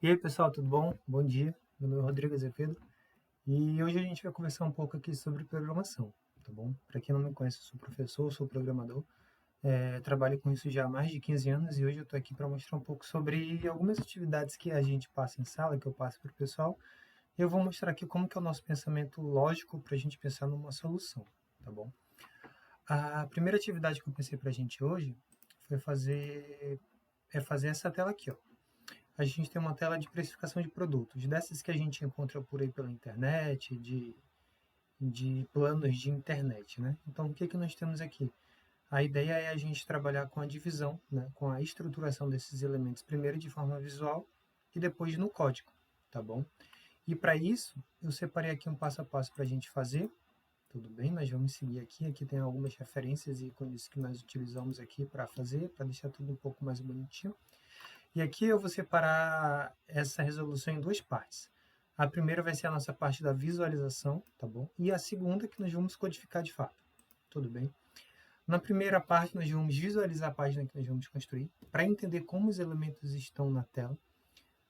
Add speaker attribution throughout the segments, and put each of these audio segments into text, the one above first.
Speaker 1: E aí, pessoal, tudo bom? Bom dia. Meu nome é Rodrigo Azevedo e hoje a gente vai conversar um pouco aqui sobre programação, tá bom? Para quem não me conhece, eu sou professor, sou programador, trabalho com isso já há mais de 15 anos e hoje eu estou aqui para mostrar um pouco sobre algumas atividades que a gente passa em sala, que eu passo para o pessoal. E eu vou mostrar aqui como que é o nosso pensamento lógico para a gente pensar numa solução, tá bom? A primeira atividade que eu pensei para a gente hoje foi fazer essa tela aqui, ó. A gente tem uma tela de precificação de produtos, dessas que a gente encontra por aí pela internet, de planos de internet, né? Então, o que que nós temos aqui? A ideia é a gente trabalhar com a divisão, né? Com a estruturação desses elementos, primeiro de forma visual e depois no código, tá bom? E para isso, eu separei aqui um passo a passo para a gente fazer, tudo bem? Nós vamos seguir aqui. Aqui tem algumas referências e ícones que nós utilizamos aqui para fazer, para deixar tudo um pouco mais bonitinho. E aqui eu vou separar essa resolução em duas partes. A primeira vai ser a nossa parte da visualização, tá bom? E a segunda que nós vamos codificar de fato, tudo bem? Na primeira parte nós vamos visualizar a página que nós vamos construir, para entender como os elementos estão na tela.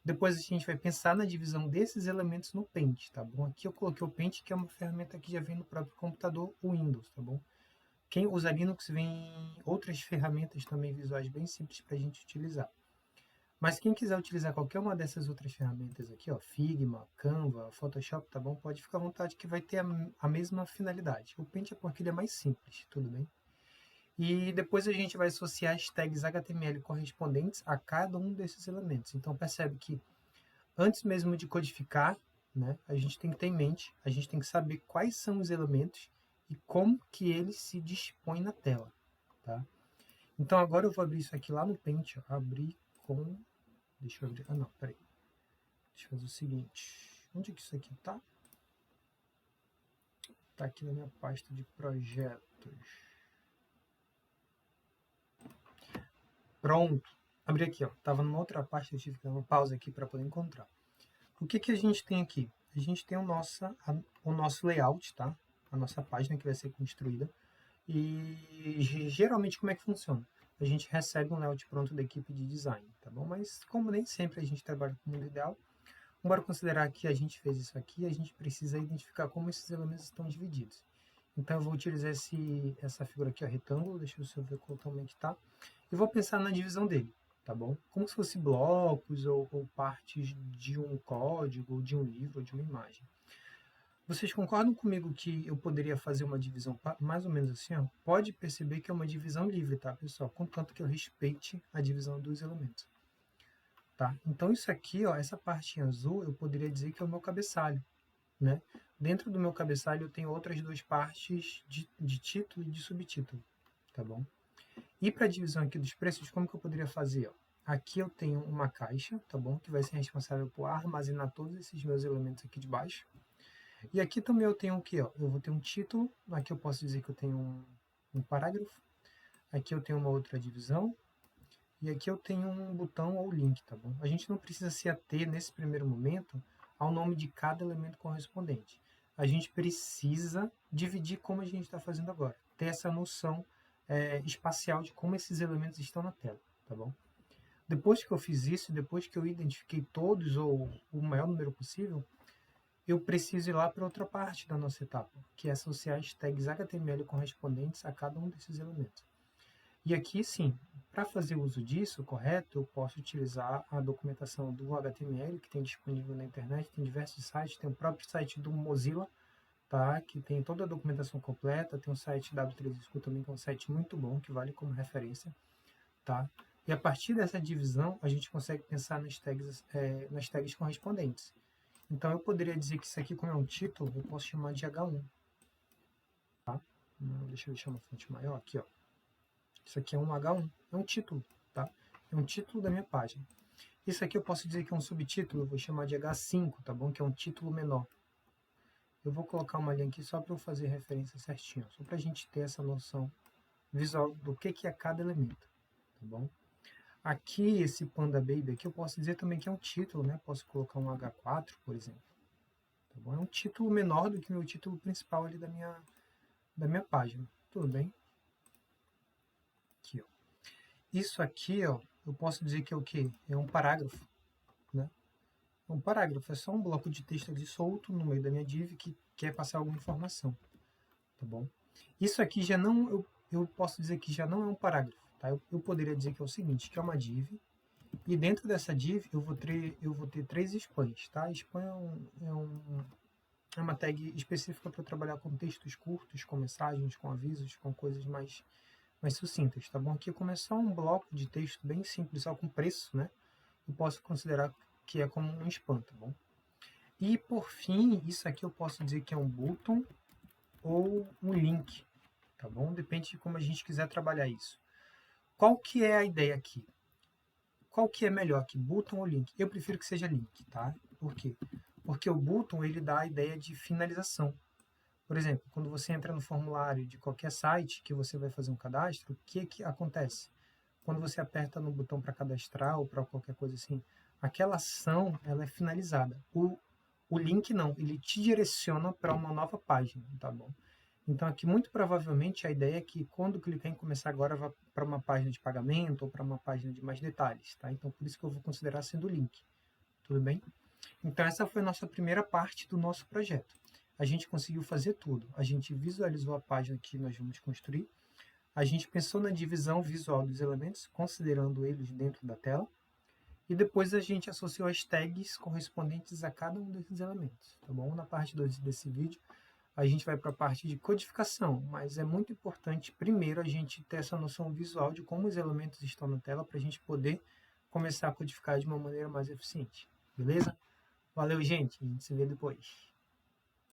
Speaker 1: Depois a gente vai pensar na divisão desses elementos no Paint, tá bom? Aqui eu coloquei o Paint, que é uma ferramenta que já vem no próprio computador, o Windows, tá bom? Quem usa Linux vem outras ferramentas também visuais bem simples para a gente utilizar. Mas quem quiser utilizar qualquer uma dessas outras ferramentas aqui, ó, Figma, Canva, Photoshop, tá bom? Pode ficar à vontade que vai ter a mesma finalidade. O Paint é porque ele é mais simples, tudo bem? E depois a gente vai associar as tags HTML correspondentes a cada um desses elementos. Então percebe que antes mesmo de codificar, né, a gente tem que ter em mente, a gente tem que saber quais são os elementos e como que eles se dispõem na tela, tá? Então agora eu vou abrir isso aqui lá no Paint, ó, abrir com... Deixa eu abrir... Ah, não, peraí. Deixa eu fazer o seguinte. Onde é que isso aqui tá? Tá aqui na minha pasta de projetos. Pronto. Abri aqui, ó. Tava numa outra pasta, eu tive que dar uma pausa aqui para poder encontrar. O que que a gente tem aqui? A gente tem o nosso layout, tá? A nossa página que vai ser construída. E geralmente como é que funciona? A gente recebe um layout pronto da equipe de design, tá bom? Mas como nem sempre a gente trabalha com o mundo ideal, bora considerar que a gente fez isso aqui, a gente precisa identificar como esses elementos estão divididos. Então eu vou utilizar essa figura aqui, ó, retângulo, deixa eu só ver como é que tá, e vou pensar na divisão dele, tá bom? Como se fosse blocos ou partes de um código, ou de um livro, ou de uma imagem. Vocês concordam comigo que eu poderia fazer uma divisão mais ou menos assim, ó? Pode perceber que é uma divisão livre, tá, pessoal? Contanto que eu respeite a divisão dos elementos. Tá? Então isso aqui, ó, essa parte em azul, eu poderia dizer que é o meu cabeçalho, né? Dentro do meu cabeçalho eu tenho outras duas partes de título e de subtítulo, tá bom? E para a divisão aqui dos preços, como que eu poderia fazer? Ó? Aqui eu tenho uma caixa, tá bom? Que vai ser responsável por armazenar todos esses meus elementos aqui de baixo. E aqui também eu tenho o quê? Ó? Eu vou ter um título, aqui eu posso dizer que eu tenho um parágrafo, aqui eu tenho uma outra divisão, e aqui eu tenho um botão ou link, tá bom? A gente não precisa se ater nesse primeiro momento ao nome de cada elemento correspondente. A gente precisa dividir como a gente está fazendo agora. Ter essa noção espacial de como esses elementos estão na tela, tá bom? Depois que eu fiz isso, depois que eu identifiquei todos ou o maior número possível, eu preciso ir lá para outra parte da nossa etapa, que é associar as tags HTML correspondentes a cada um desses elementos. E aqui, sim, para fazer uso disso, correto, eu posso utilizar a documentação do HTML, que tem disponível na internet, tem diversos sites, tem o próprio site do Mozilla, tá, que tem toda a documentação completa, tem o site W3School também, que é um site muito bom, que vale como referência, tá? E a partir dessa divisão, a gente consegue pensar nas tags correspondentes. Então, eu poderia dizer que isso aqui, como é um título, eu posso chamar de H1, tá? Deixa eu deixar uma fonte maior aqui, ó. Isso aqui é um H1, é um título, tá? É um título da minha página. Isso aqui eu posso dizer que é um subtítulo, eu vou chamar de H5, tá bom? Que é um título menor. Eu vou colocar uma linha aqui só para eu fazer referência certinho, só para a gente ter essa noção visual do que é cada elemento, tá bom? Aqui, esse Panda Baby aqui, eu posso dizer também que é um título, né? Posso colocar um H4, por exemplo. Tá bom? É um título menor do que o meu título principal ali da minha página. Tudo bem? Aqui, ó. Isso aqui, ó, eu posso dizer que é o quê? É um parágrafo, né? Um parágrafo é só um bloco de texto ali solto no meio da minha div que quer passar alguma informação, tá bom? Isso aqui já não, eu posso dizer que já não é um parágrafo, tá? Eu poderia dizer que é o seguinte, que é uma div, e dentro dessa div eu vou ter 3 spans, tá? Span é uma tag específica para trabalhar com textos curtos, com mensagens, com avisos, com coisas mais sucintas, tá bom? Aqui começar um bloco de texto bem simples, só com preço, né? Eu posso considerar que é como um span, tá bom? E por fim, isso aqui eu posso dizer que é um button ou um link, tá bom? Depende de como a gente quiser trabalhar isso. Qual que é a ideia aqui? Qual que é melhor aqui, button ou link? Eu prefiro que seja link, tá? Por quê? Porque o button ele dá a ideia de finalização. Por exemplo, quando você entra no formulário de qualquer site que você vai fazer um cadastro, o que acontece? Quando você aperta no botão para cadastrar ou para qualquer coisa assim, aquela ação ela é finalizada. O link não, ele te direciona para uma nova página, tá bom? Então aqui muito provavelmente a ideia é que quando clicar em começar agora vá para uma página de pagamento ou para uma página de mais detalhes, tá? Então por isso que eu vou considerar sendo o link, tudo bem? Então essa foi a nossa primeira parte do nosso projeto. A gente conseguiu fazer tudo. A gente visualizou a página que nós vamos construir, a gente pensou na divisão visual dos elementos, considerando eles dentro da tela, e depois a gente associou as tags correspondentes a cada um desses elementos, tá bom? Na parte 2 desse vídeo, a gente vai para a parte de codificação, mas é muito importante primeiro a gente ter essa noção visual de como os elementos estão na tela para a gente poder começar a codificar de uma maneira mais eficiente, beleza? Valeu, gente, a gente se vê depois.